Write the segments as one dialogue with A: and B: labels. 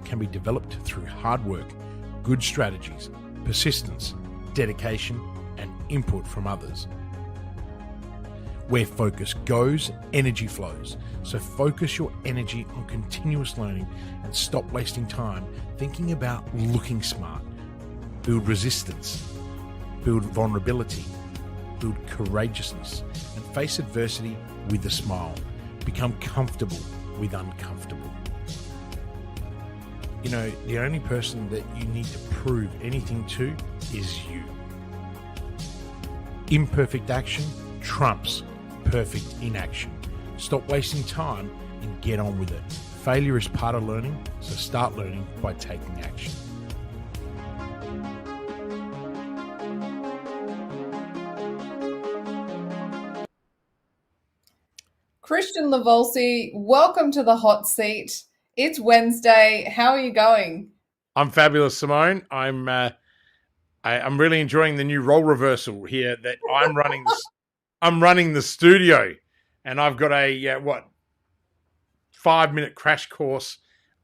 A: can be developed through hard work, good strategies, persistence, dedication, and input from others. Where focus goes, energy flows. So focus your energy on continuous learning and stop wasting time thinking about looking smart. Build resistance, build vulnerability, build courageousness, and face adversity with a smile. Become comfortable with uncomfortable. You know, the only person that you need to prove anything to is you. Imperfect action trumps perfect inaction. Stop wasting time and get on with it. Failure is part of learning, so start learning by taking action.
B: Christian Lavolsi, welcome to the hot seat. It's Wednesday. How are you going?
A: I'm fabulous, Simone. I'm really enjoying the new role reversal here that I'm running. I'm running the studio, and I've got a 5-minute crash course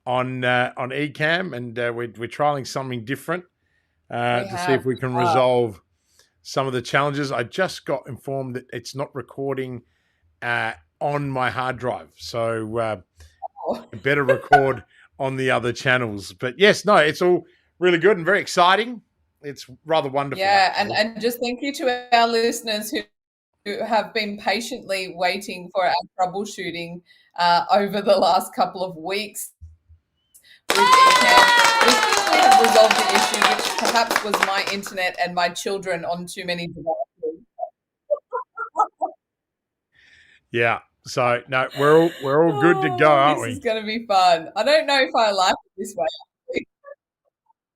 A: on Ecamm, and we're trialing something different to see if we can resolve some of the challenges. I just got informed that it's not recording on my hard drive, so I better record on the other channels. But yes, no, it's all really good and very exciting. It's rather wonderful.
B: Yeah, and just thank you to our listeners who have been patiently waiting for our troubleshooting over the last couple of weeks with Ecamm. We think we have resolved the issue, which perhaps was my internet and my children on too many devices.
A: Yeah. So no, we're all good to go, aren't we?
B: This is going to be fun. I don't know if I like it this way.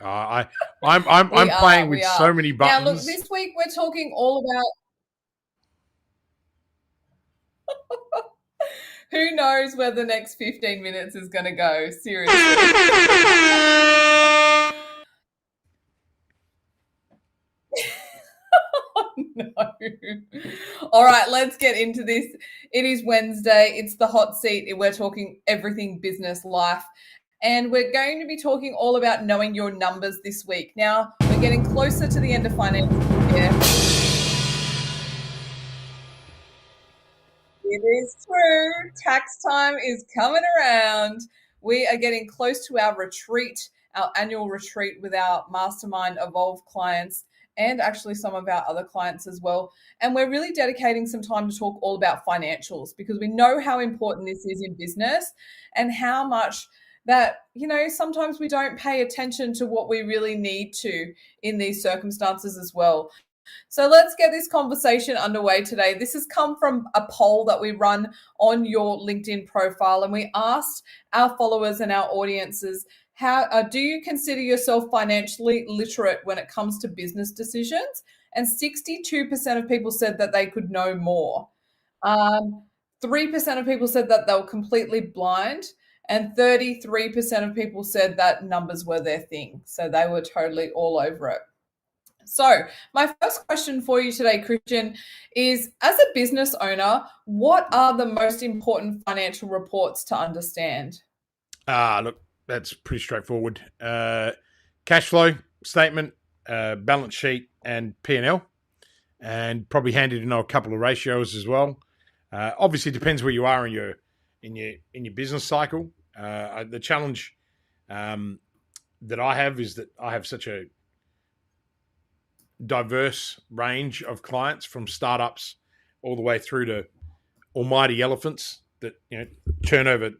A: I'm playing with so many buttons.
B: Now, look, this week we're talking all about who knows where the next 15 minutes is going to go. Seriously. No. All right, let's get into this. It is Wednesday. It's the hot seat. We're talking everything business life. And we're going to be talking all about knowing your numbers this week. Now, we're getting closer to the end of financial year. It is true. Tax time is coming around. We are getting close to our retreat, our annual retreat with our Mastermind Evolve clients and actually some of our other clients as well. And we're really dedicating some time to talk all about financials because we know how important this is in business and how much that, you know, sometimes we don't pay attention to what we really need to in these circumstances as well. So let's get this conversation underway today. This has come from a poll that we run on your LinkedIn profile, and we asked our followers and our audiences, how do you consider yourself financially literate when it comes to business decisions? And 62% of people said that they could know more. 3% of people said that they were completely blind, and 33% of people said that numbers were their thing. So they were totally all over it. So my first question for you today, Christian, is as a business owner, what are the most important financial reports to understand?
A: Look, that's pretty straightforward. Cash flow statement, balance sheet, and P&L, and probably handy to know a couple of ratios as well. Obviously, it depends where you are in your business cycle. The challenge that I have is that I have such a diverse range of clients, from startups all the way through to almighty elephants that, you know, turn over,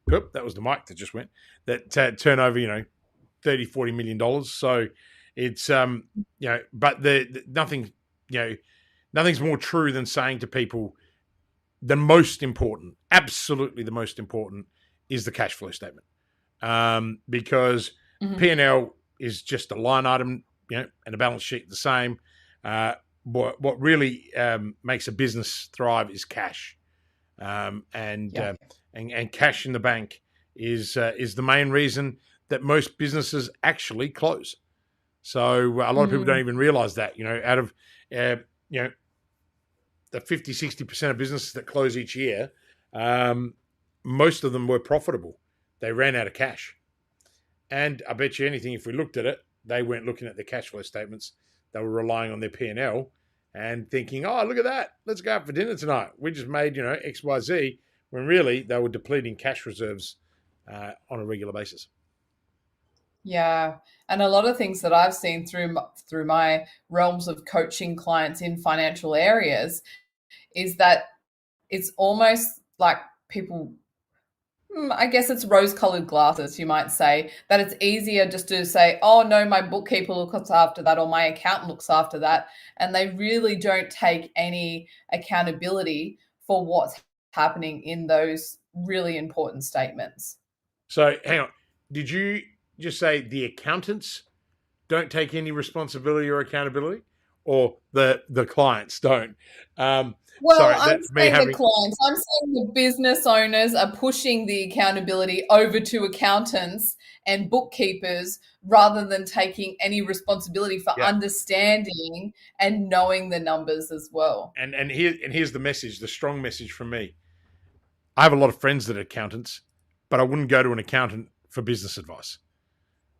A: that was the mic that just went, that turn over, $30-40 million. So it's, but nothing, nothing's more true than saying to people, the most important, absolutely the most important, is the cash flow statement. Because P&L is just a line item, and a balance sheet the same. What really makes a business thrive is cash, and cash in the bank is the main reason that most businesses actually close. So a lot of people don't even realize that. Out of the 50-60% of businesses that close each year, most of them were profitable. They ran out of cash. And I bet you anything, if we looked at it, they weren't looking at the cash flow statements. They were relying on their P&L and thinking, oh, look at that. Let's go out for dinner tonight. We just made, X, Y, Z, when really they were depleting cash reserves on a regular basis.
B: Yeah, and a lot of things that I've seen through my realms of coaching clients in financial areas is that it's almost like people, I guess it's rose-colored glasses, you might say, that it's easier just to say, "Oh no, my bookkeeper looks after that or my accountant looks after that," and they really don't take any accountability for what's happening in those really important statements.
A: So hang on. Did you just say the accountants don't take any responsibility or accountability, or the clients don't?
B: Well,
A: Sorry,
B: I'm
A: that's me
B: saying the
A: having.
B: clients, I'm saying the business owners are pushing the accountability over to accountants and bookkeepers rather than taking any responsibility for
A: Yeah.
B: understanding and knowing the numbers as well.
A: And here's the message, the strong message from me. I have a lot of friends that are accountants, but I wouldn't go to an accountant for business advice,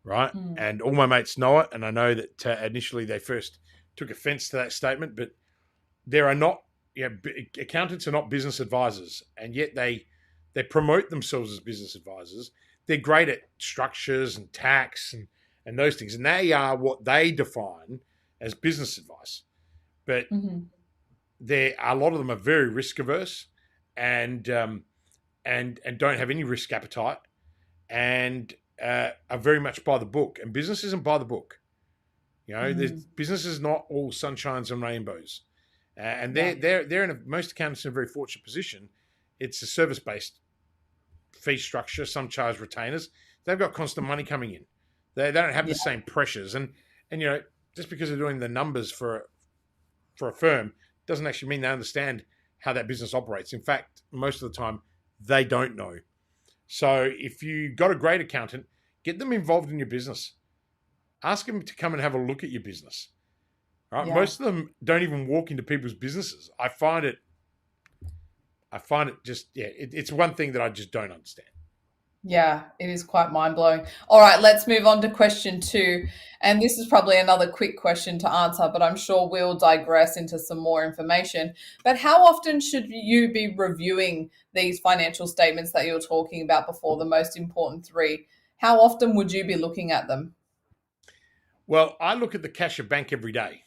A: right?
B: Mm.
A: And all my mates know it, and I know that initially they first took offence to that statement, but there are not, accountants are not business advisors, and yet they promote themselves as business advisors. They're great at structures and tax and those things, and they are what they define as business advice. But
B: Mhm.
A: a lot of them are very risk averse, and and don't have any risk appetite, and are very much by the book. And business isn't by the book.
B: Mm.
A: Business is not all sunshines and rainbows. And
B: Yeah.
A: most accountants in a very fortunate position. It's a service based fee structure. Some charge retainers. They've got constant money coming in. They don't have
B: Yeah.
A: the same pressures. And just because they're doing the numbers for a firm doesn't actually mean they understand how that business operates. In fact, most of the time they don't know. So if you got a great accountant, get them involved in your business. Ask them to come and have a look at your business. Right?
B: Yeah.
A: Most of them don't even walk into people's businesses. I find it just, it's one thing that I just don't understand.
B: Yeah, it is quite mind blowing. All right, let's move on to question two. And this is probably another quick question to answer, but I'm sure we'll digress into some more information. But how often should you be reviewing these financial statements that you're talking about before, the most important three? How often would you be looking at them?
A: Well, I look at the cash at bank every day,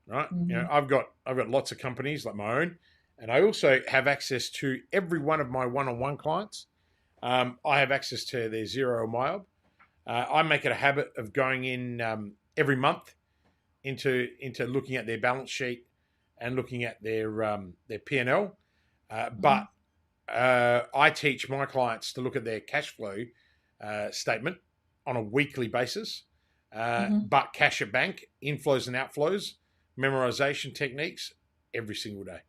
A: right?
B: Hmm.
A: I've got lots of companies like my own, and I also have access to every one of my one-on-one clients. I have access to their Zero or MyOb. I make it a habit of going in every month into looking at their balance sheet and looking at their P&L. But
B: Hmm.
A: I teach my clients to look at their cash flow statement on a weekly basis.
B: Hmm.
A: But cash at bank, inflows and outflows, memorization techniques every single day.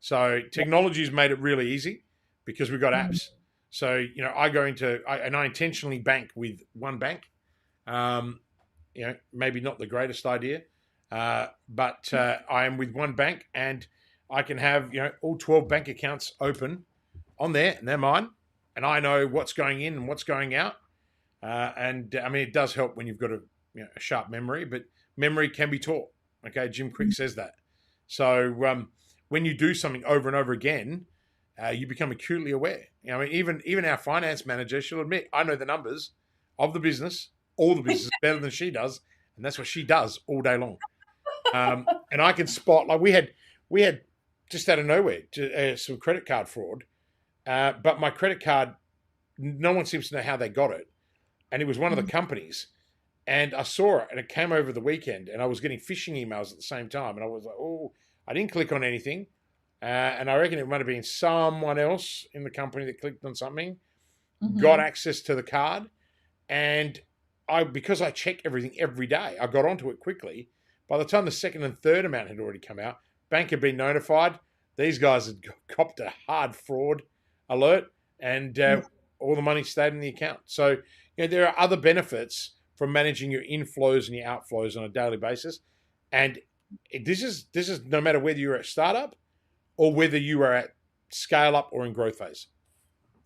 A: So technology's made it really easy because we've got
B: Hmm.
A: apps. So I intentionally bank with one bank. Um, maybe not the greatest idea, but I am with one bank, and I can have all 12 bank accounts open on there, and they're mine, and I know what's going in and what's going out. And I mean, it does help when you've got a sharp memory, but memory can be taught. Okay, Jim Quick says that. So when you do something over and over again, you become acutely aware. I mean, even our finance manager, she'll admit, I know the numbers of the business, all the business better than she does, and that's what she does all day long. And I can spot, like we had just out of nowhere some credit card fraud, but my credit card, no one seems to know how they got it, and it was one of the companies. And I saw it, and it came over the weekend, and I was getting phishing emails at the same time, and I was like, oh, I didn't click on anything. And I reckon it might have been someone else in the company that clicked on something, got
B: Hmm.
A: access to the card, and because I check everything every day, I got onto it quickly. By the time the second and third amount had already come out, bank had been notified. These guys had copped a hard fraud alert, and all the money stayed in the account. So there are other benefits from managing your inflows and your outflows on a daily basis, and this is no matter whether you're at startup or whether you are at scale up or in growth phase.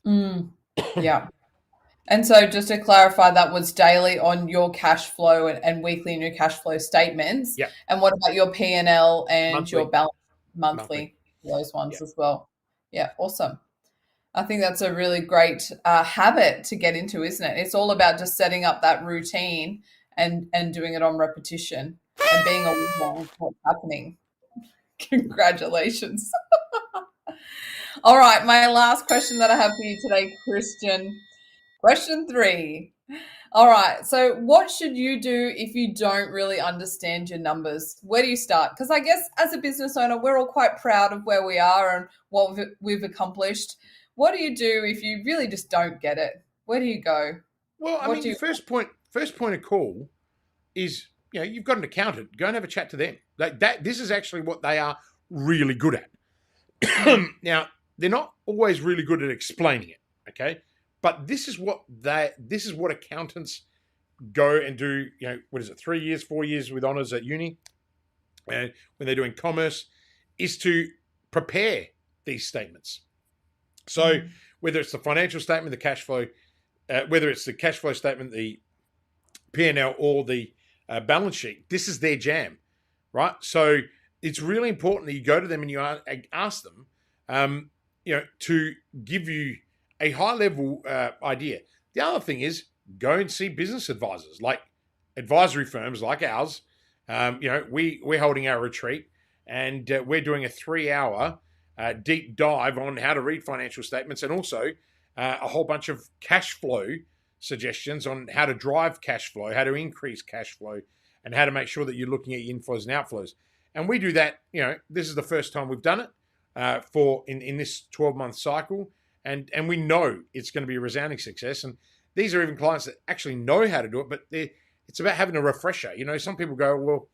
B: Mm. Yeah. And so just to clarify, that was daily on your cash flow and weekly in your cash flow statements.
A: Yeah.
B: And what about your P&L and
A: Monthly.
B: your balance
A: Monthly.
B: monthly, those ones
A: Yeah.
B: as well? Yeah, awesome. I think that's a really great habit to get into, isn't it? It's all about just setting up that routine and doing it on repetition and being aware of what's happening. Congratulations. All right, my last question that I have for you today, Christian. Question 3. All right. So, what should you do if you don't really understand your numbers? Where do you start? Because I guess as a business owner, we're all quite proud of where we are and what we've accomplished. What do you do if you really just don't get it? Where do you go?
A: Well, I
B: What
A: mean,
B: do
A: your
B: you?
A: first point of call is, you've got an accountant. Go and have a chat to them. Like that. This is actually what they are really good at. Now, they're not always really good at explaining it. Okay, but this is what accountants go and do. What is it? 3 years, 4 years with honors at uni, and when they're doing commerce, is to prepare these statements. So whether it's the financial statement, the cash flow, whether it's the cash flow statement, the P&L, or the balance sheet, this is their jam, right? So it's really important that you go to them and you ask them, to give you a high level idea. The other thing is go and see business advisors, like advisory firms like ours. We're holding our retreat, and we're doing a 3-hour deep dive on how to read financial statements, and also a whole bunch of cash flow suggestions on how to drive cash flow, how to increase cash flow, and how to make sure that you're looking at your inflows and outflows. And we do that. This is the first time we've done it in this 12-month cycle, and we know it's going to be a resounding success. And these are even clients that actually know how to do it, but it's about having a refresher. Some people go, well,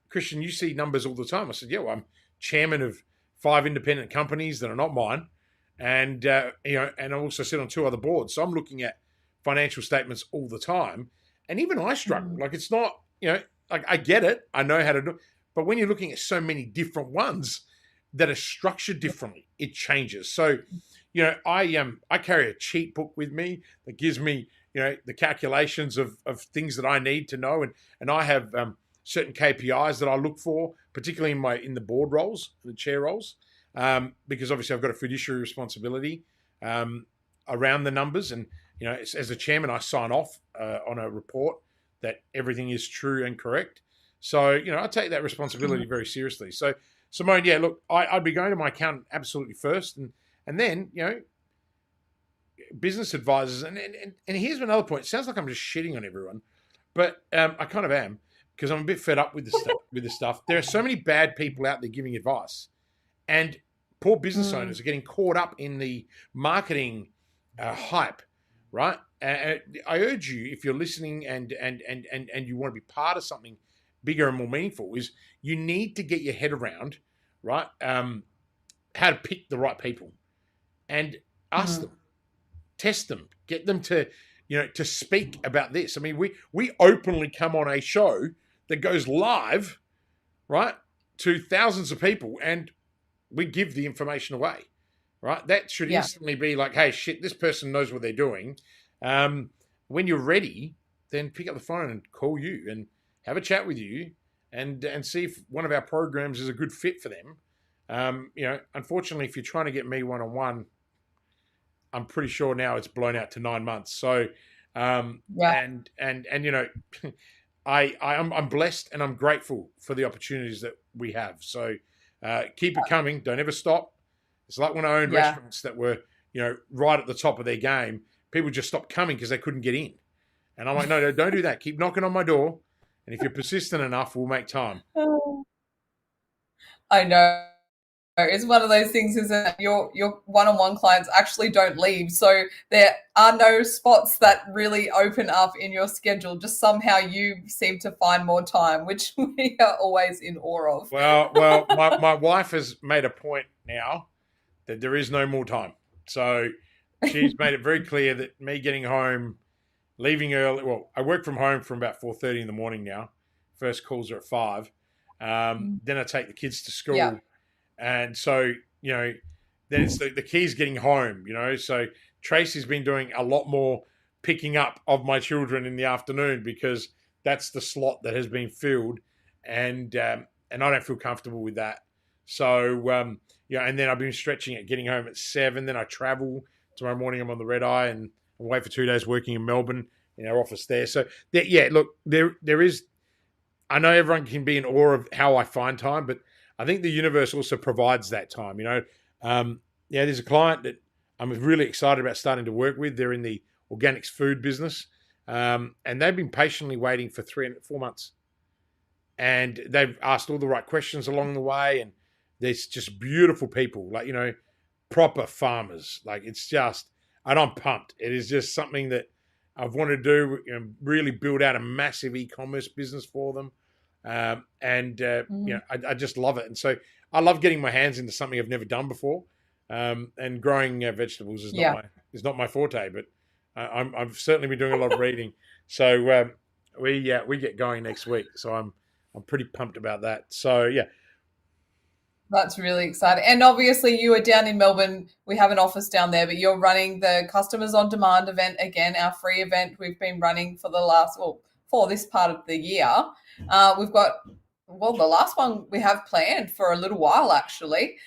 A: Christian, you see numbers all the time. I said, yeah, well, I'm chairman of 5 independent companies that are not mine, and and I also sit on 2 other boards. So I'm looking at financial statements all the time, and even I struggle. Like, it's not, like, I get it, I know how to do it, but when you're looking at so many different ones that are structured differently, it changes. So, I carry a cheat book with me that gives me, the calculations of things that I need to know, and I have certain KPIs that I look for, particularly in the board roles, the chair roles, because obviously I've got a fiduciary responsibility around the numbers, and as a chairman, I sign off on a report that everything is true and correct. So I take that responsibility very seriously. So Simone, yeah, look, I'd be going to my accountant absolutely first, and then business advisors, and here's another point. It sounds like I'm just shitting on everyone, but I kind of am, because I'm a bit fed up with this stuff. There are so many bad people out there giving advice, and poor business owners are getting caught up in the marketing hype, right? I urge you, if you're listening and you want to be part of something bigger and more meaningful, is you need to get your head around, right, how to pick the right people, and ask them, test them, get them to to speak about this. I mean, we openly come on a show that goes live, right, to thousands of people, and we give the information away, right? That should instantly be like, hey, shit, this person knows what they're doing. When you're ready, then pick up the phone and call you and have a chat with you, and see if one of our programs is a good fit for them. Unfortunately, if you're trying to get me one-on-one, I'm pretty sure now it's blown out to 9 months. So, I'm blessed and I'm grateful for the opportunities that we have. So, keep it coming. Don't ever stop. It's like when I owned restaurants that were, right at the top of their game. People just stopped coming because they couldn't get in. And I'm like, no, don't do that. Keep knocking on my door. And if you're persistent enough, we'll make time.
B: I know. It's one of those things, is that your one-on-one clients actually don't leave. So there are no spots that really open up in your schedule. Just somehow you seem to find more time, which we are always in awe of.
A: Well, my wife has made a point now that there is no more time. So she's made it very clear that me getting home, leaving early. Well, I work from home from about 4:30 in the morning now. First calls are at 5. Then I take the kids to school. Yeah. And so, then it's the keys getting home, so Tracy's been doing a lot more picking up of my children in the afternoon because that's the slot that has been filled, and I don't feel comfortable with that. So and then I've been stretching it, getting home at 7. Then I travel tomorrow morning. I'm on the red eye, and I'm away for 2 days working in Melbourne in our office there. So look, there is. I know everyone can be in awe of how I find time, but I think the universe also provides that time. There's a client that I'm really excited about starting to work with. They're in the organics food business, and they've been patiently waiting for 4 months. And they've asked all the right questions along the way, and there's just beautiful people, like, proper farmers. Like, it's just, and I'm pumped. It is just something that I've wanted to do, really build out a massive e-commerce business for them. I just love it. And so I love getting my hands into something I've never done before. And growing vegetables is not my forte, but I've certainly been doing a lot of reading. So we get going next week. So I'm pretty pumped about that. So yeah.
B: That's really exciting. And obviously you are down in Melbourne. We have an office down there, but you're running the Customers on Demand event again, our free event we've been running for this part of the year. We've got, the last one we have planned for a little while, actually.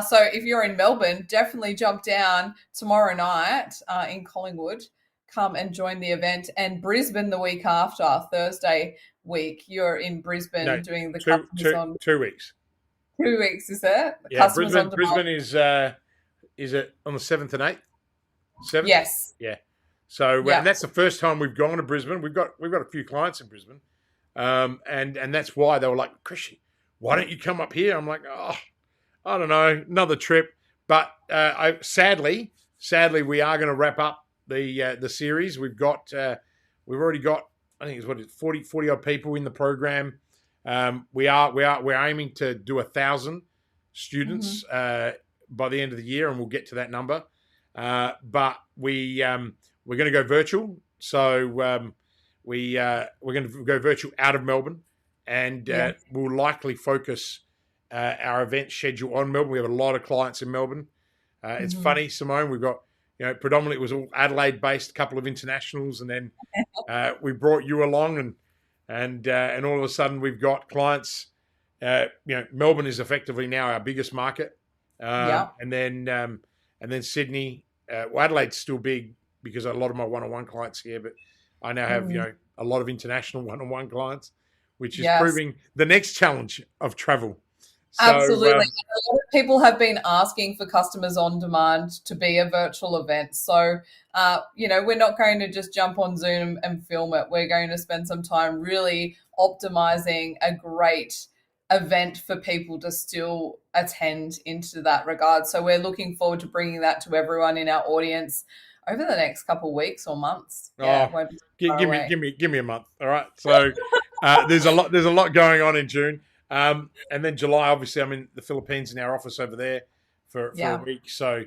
B: So if you're in Melbourne, definitely jump down tomorrow night in Collingwood. Come and join the event. And Brisbane the week after, Thursday week, you're in Brisbane doing the Customers on
A: 2 weeks.
B: 2 weeks, is it?
A: Yeah, Brisbane is it on the 7th and 8th? 7th?
B: Yes.
A: Yeah. So and that's the first time we've gone to Brisbane. We've got a few clients in Brisbane, and that's why they were like, Chrissy, why don't you come up here? I'm like, I don't know, another trip. But sadly, we are going to wrap up the series. We've already got, I think it's 40 odd people in the program. We're aiming to do 1,000 students by the end of the year, and we'll get to that number. But we're going to go virtual, so we're going to go virtual out of Melbourne, and we'll likely focus our event schedule on Melbourne. We have a lot of clients in Melbourne. It's funny, Simone. We've got predominantly it was all Adelaide based, a couple of internationals, and then we brought you along and all of a sudden we've got clients. Melbourne is effectively now our biggest market, and then Sydney. Adelaide's still big because a lot of my one-on-one clients here, but I now have a lot of international one-on-one clients, which is proving the next challenge of travel. So,
B: absolutely. A lot of people have been asking for Customers on Demand to be a virtual event. So, we're not going to just jump on Zoom and film it. We're going to spend some time really optimizing a great event for people to still attend into that regard. So we're looking forward to bringing that to everyone in our audience over the next couple of weeks or months.
A: Give me a month. All right. So there's a lot going on in June. And then July, obviously, I'm in the Philippines in our office over there for a week. So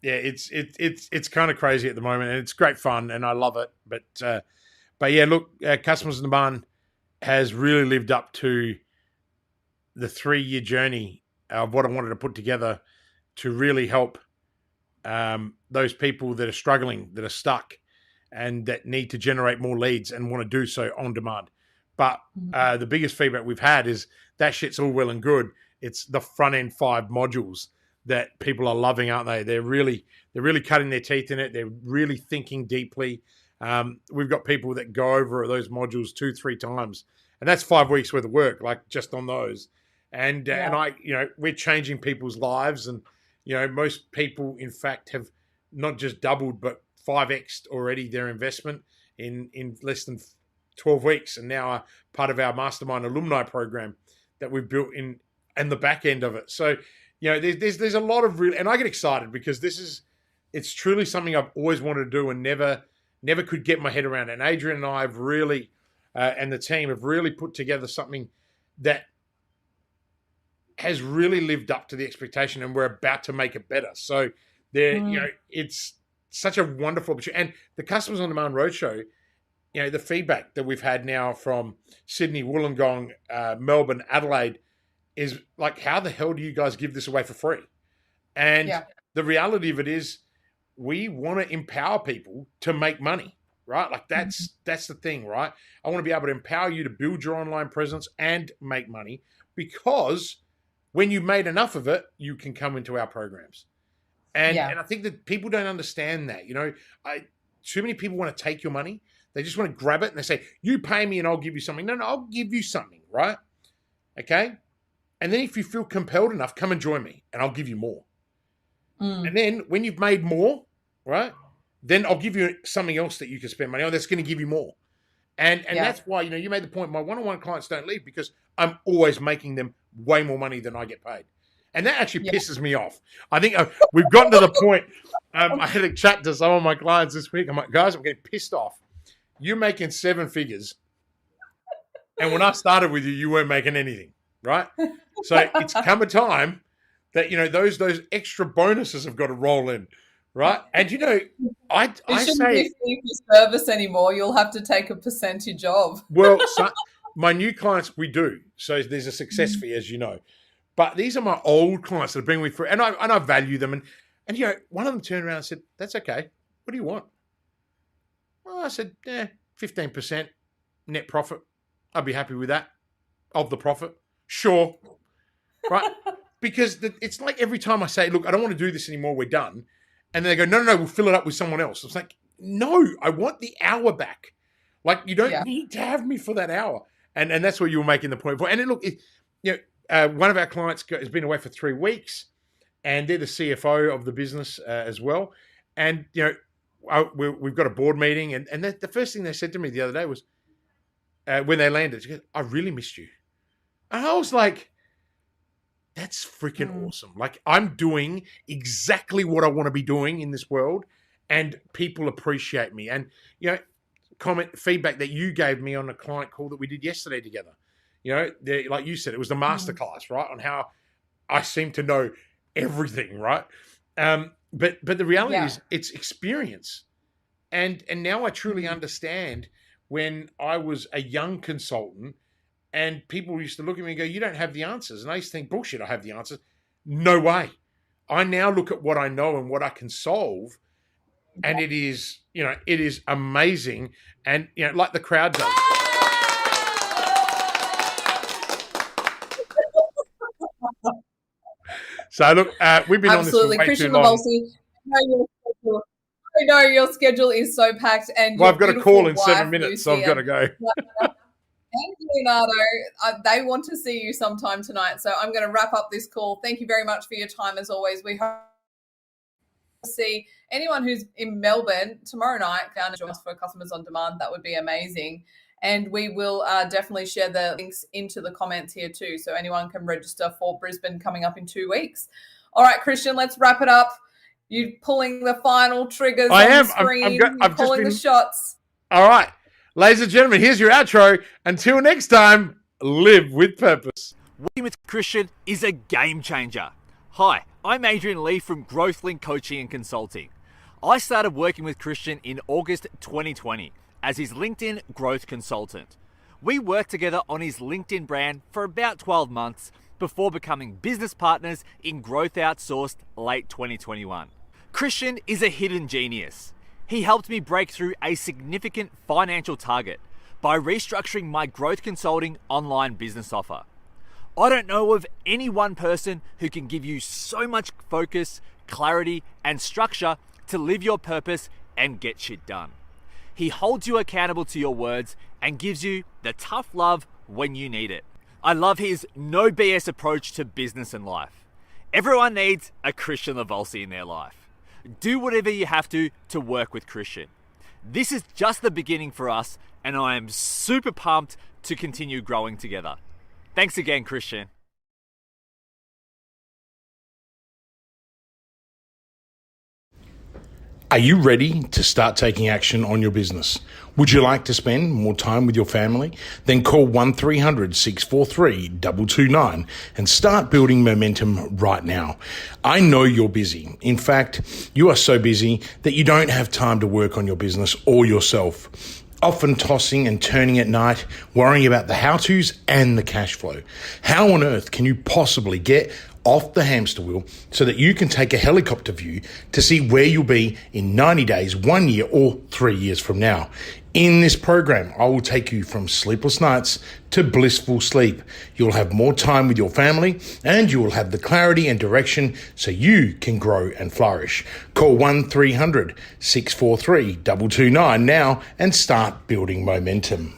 A: it's kind of crazy at the moment, and it's great fun, and I love it. But yeah, look, Customers on Demand has really lived up to the 3-year journey of what I wanted to put together to really help those people that are struggling, that are stuck, and that need to generate more leads and want to do so on demand. But the biggest feedback we've had is that shit's all well and good. It's the front end 5 modules that people are loving, aren't they? They're really cutting their teeth in it. They're really thinking deeply. We've got people that go over those modules 2-3 times, and that's 5 weeks worth of work, like just on those. And we're changing people's lives, and most people, in fact, have not just doubled but 5x'd already their investment in less than 12 weeks, and now are part of our mastermind alumni program that we've built in and the back end of it. So there's a lot of real, and I get excited because it's truly something I've always wanted to do and never could get my head around. And Adrian and I have really and the team have really put together something that has really lived up to the expectation, and we're about to make it better. So it's such a wonderful opportunity. And the Customers on Demand Roadshow, the feedback that we've had now from Sydney, Wollongong, Melbourne, Adelaide is like, how the hell do you guys give this away for free? And the reality of it is we want to empower people to make money, right? Like that's the thing, right? I want to be able to empower you to build your online presence and make money, because when you've made enough of it, you can come into our programs. And I think that people don't understand that. Too many people want to take your money. They just want to grab it and they say, you pay me and I'll give you something. No, I'll give you something, right? Okay? And then if you feel compelled enough, come and join me and I'll give you more. And then when you've made more, right, then I'll give you something else that you can spend money on that's going to give you more. And that's why, you made the point, my one-on-one clients don't leave, because I'm always making them way more money than I get paid. And that actually pisses me off. I think we've gotten to the point. I had a chat to some of my clients this week. I'm like, guys, I'm getting pissed off. You're making 7 figures. And when I started with you, you weren't making anything, right? So it's come a time that, those extra bonuses have got to roll in, right? And, I
B: shouldn't
A: say...
B: be fee for service anymore. You'll have to take a percentage of.
A: Well, my new clients, we do. So there's a success fee, as you know. But these are my old clients that have been with me, and I value them. And one of them turned around and said, that's okay. What do you want? Well, I said, 15% net profit. I'd be happy with that, of the profit. Sure. Right? Because it's like every time I say, look, I don't want to do this anymore, we're done. And they go, no, we'll fill it up with someone else. It's like, no, I want the hour back. Like, you don't need to have me for that hour. And that's what you were making the point for. And look, one of our clients has been away for 3 weeks, and they're the CFO of the business as well. And, we've got a board meeting, and the first thing they said to me the other day was, when they landed, she goes, I really missed you. And I was like, that's freaking awesome. Like, I'm doing exactly what I want to be doing in this world, and people appreciate me. And, feedback that you gave me on a client call that we did yesterday together. Like you said, it was the masterclass, right? On how I seem to know everything, right? But the reality is it's experience. And now I truly understand when I was a young consultant and people used to look at me and go, you don't have the answers. And I used to think, bullshit, I have the answers. No way. I now look at what I know and what I can solve. And it is amazing. And, like the crowd does. So look, we've been
B: absolutely
A: on this for way
B: Christian
A: too long.
B: Levolsi, I know your schedule is so packed, and
A: I've got a call in 7 minutes, so I've got to go.
B: And Leonardo, they want to see you sometime tonight, so I'm going to wrap up this call. Thank you very much for your time, as always. We hope to see anyone who's in Melbourne tomorrow night down and join us for Customers on Demand. That would be amazing. And we will definitely share the links into the comments here too, so anyone can register for Brisbane coming up in 2 weeks. All right, Christian, let's wrap it up. You're pulling the final triggers on the screen. I'm pulling the shots.
A: All right. Ladies and gentlemen, here's your outro. Until next time, live with purpose.
C: Working with Christian is a game changer. Hi, I'm Adrian Lee from GrowthLink Coaching and Consulting. I started working with Christian in August 2020 as his LinkedIn growth consultant. We worked together on his LinkedIn brand for about 12 months before becoming business partners in Growth Outsourced late 2021. Christian is a hidden genius. He helped me break through a significant financial target by restructuring my growth consulting online business offer. I don't know of any one person who can give you so much focus, clarity, and structure to live your purpose and get shit done. He holds you accountable to your words and gives you the tough love when you need it. I love his no BS approach to business and life. Everyone needs a Christian Levolsi in their life. Do whatever you have to work with Christian. This is just the beginning for us, and I am super pumped to continue growing together. Thanks again, Christian.
A: Are you ready to start taking action on your business? Would you like to spend more time with your family? Then call 1300-643-229 and start building momentum right now. I know you're busy. In fact, you are so busy that you don't have time to work on your business or yourself. Often tossing and turning at night, worrying about the how-tos and the cash flow. How on earth can you possibly get off the hamster wheel so that you can take a helicopter view to see where you'll be in 90 days, 1 year, or 3 years from now. In this program, I will take you from sleepless nights to blissful sleep. You'll have more time with your family and you will have the clarity and direction so you can grow and flourish. Call 1-300-643-229 now and start building momentum.